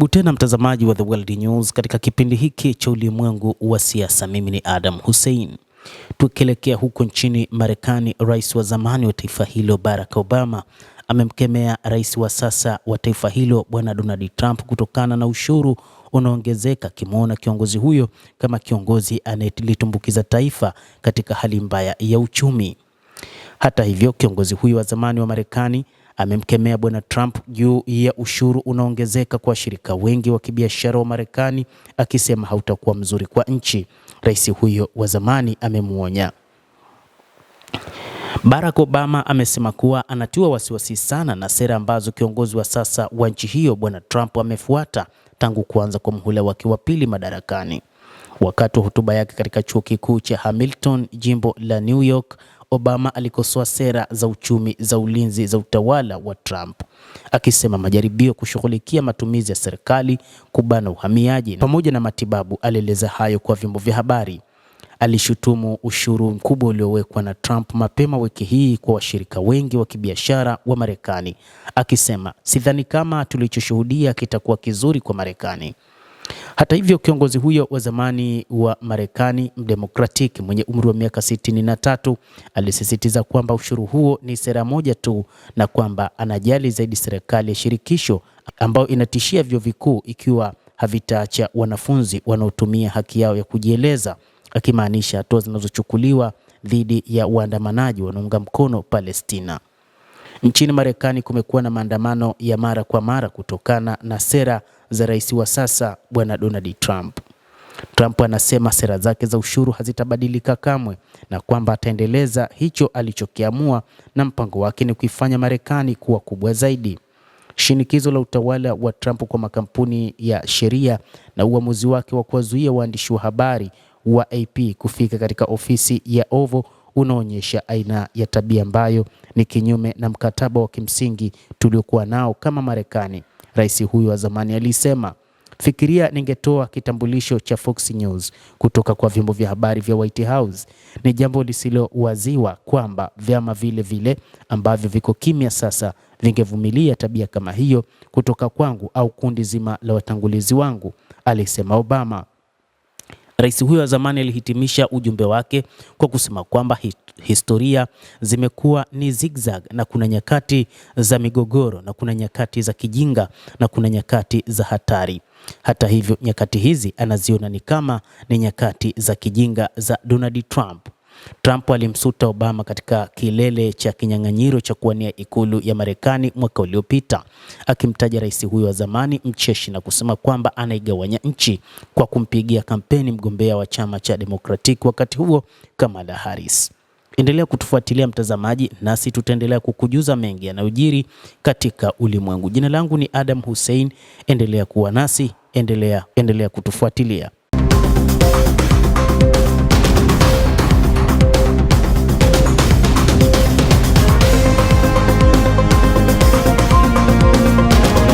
Karibu tena mtazamaji wa The World News katika kipindi hiki cha ulimwengu wa siasa. Mimi ni Adam Hussein. Tukielekea huko nchini Marekani, rais wa zamani wa taifa hilo Barack Obama amemkemea rais wa sasa wa taifa hilo Bwana Donald Trump kutokana na ushuru unaongezeka, akimwona kiongozi huyo kama kiongozi anayelitumbukiza taifa katika hali mbaya ya uchumi. Hata hivyo, kiongozi huyo wa zamani wa Marekani amemkemea Bwana Trump juu ya ushuru unaongezeka kwa washirika wengi wa kibiashara wa Marekani, akisema hautakuwa mzuri kwa nchi. Rais huyo wa zamani amemuonya. Barack Obama amesema kuwa anatiwa wasiwasi sana na sera ambazo kiongozi wa sasa wa nchi hiyo Bwana Trump amefuata tangu kuanza kwa muhula wake wa pili madarakani. Wakati wa hotuba yake katika chuo kikuu cha Hamilton, jimbo la New York, Obama alikosoa sera za uchumi za ulinzi za utawala wa Trump, akisema majaribio kushughulikia matumizi ya serikali, kubana uhamiaji pamoja na matibabu. Alieleza hayo kwa vyombo vya habari. Alishutumu ushuru mkubwa uliowekwa na Trump mapema wiki hii kwa washirika wengi wa kibiashara wa Marekani, akisema sidhani kama tulichoshuhudia kitakuwa kizuri kwa Marekani. Hata hivyo, kiongozi huyo wa zamani wa Marekani mdemokratiki mwenye umri wa miaka 63 alisisitiza kwamba ushuru huo ni sera moja tu na kwamba anajali zaidi serikali ya shirikisho ambayo inatishia vyuo vikuu ikiwa havitaacha wanafunzi wanaotumia haki yao ya kujieleza, akimaanisha hatua zinazochukuliwa dhidi ya waandamanaji wanaunga mkono Palestina. Nchini Marekani kumekuwa na maandamano ya mara kwa mara kutokana na sera za rais wa sasa Bwana Donald Trump. Trump anasema sera zake za ushuru hazitabadilika kamwe na kwamba ataendeleza hicho alichokiamua, na mpango wake ni kuifanya Marekani kuwa kubwa zaidi. Shinikizo la utawala wa Trump kwa makampuni ya sheria na uamuzi wake wa kuwazuia waandishi wa habari wa AP kufika katika ofisi ya Oval unaonyesha aina ya tabia ambayo ni kinyume na mkataba wa kimsingi tuliokuwa nao kama Marekani. Rais huyu wa zamani alisema, fikiria ningetoa kitambulisho cha Fox News kutoka kwa vyombo vya habari vya White House. Ni jambo lisilowaziwa kwamba vyama vile ambavyo viko kimya sasa vingevumilia tabia kama hiyo kutoka kwangu au kundi zima la watangulizi wangu, alisema Obama. Rais huyo wa zamani alihitimisha ujumbe wake kwa kusema kwamba historia zimekuwa ni zigzag na kuna nyakati za migogoro na kuna nyakati za kijinga na kuna nyakati za hatari. Hata hivyo, nyakati hizi anaziona ni kama ni nyakati za kijinga za Donald Trump. Trump alimsuta Obama katika kilele cha kinyang'anyiro cha kuwania ikulu ya Marekani mwaka uliopita, akimtaja rais huyo wa zamani mcheshi na kusema kwamba anaigawanya nchi kwa kumpigia kampeni mgombea wa chama cha Democratic wakati huo Kamala Harris. Endelea kutufuatilia mtazamaji, nasi tutaendelea kukujuza mengi yanayojiri katika ulimwengu. Jina langu ni Adam Hussein, endelea kuwa nasi, endelea kutufuatilia.